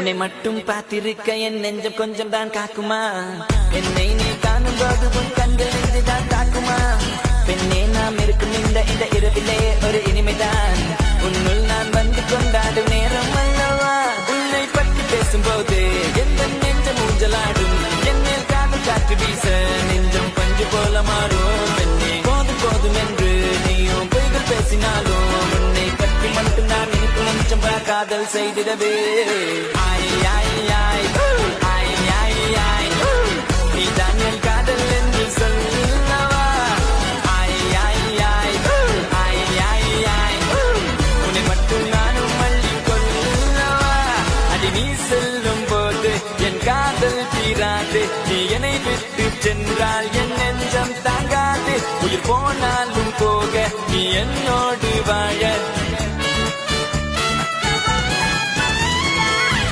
உன்னை மட்டும் பார்த்திருக்க என் நெஞ்சம் கொஞ்சம் தான் காக்குமா என்னை நீ காணும் போது உன் கண்கள் நெஞ்சுதான் தாக்குமா பெண்ணே நாம் இருக்கும் இந்த இரவிலே ஒரு இனிமைதான் உன்னுள் நான் வந்து கொண்டாடும் நேரம் அல்லவா உன்னை பற்றி பேசும்போது எந்த நெஞ்சம் ஊஞ்சலாடும் என் மேல் காதல் காற்று வீச நெஞ்சம் பஞ்சு போல மாறும் பெண்ணே போதும் போதும் என்று நீயும் பொய்கள் பேசினாலும் உன்னை பற்றி மட்டும் நான் எனக்கு நெஞ்சம் காதல் செய்திடவே ஆய் ஆய் ஆய் ஆய் ஆய் ஆய் நீதான் என் காதல் என்று சொல்லவா ஆய் ஆய் ஆய் ஆய் ஆய் ஆய் உன்னை மட்டும் நானும் மல்லி கொள்ளவா அடி நீ செல்லும் போது என் காதல் தீராது நீ என்னை விட்டு சென்றால் என் நெஞ்சம் தாங்காது உயிர் போனாலும் போக நீ என்னோடு வாழ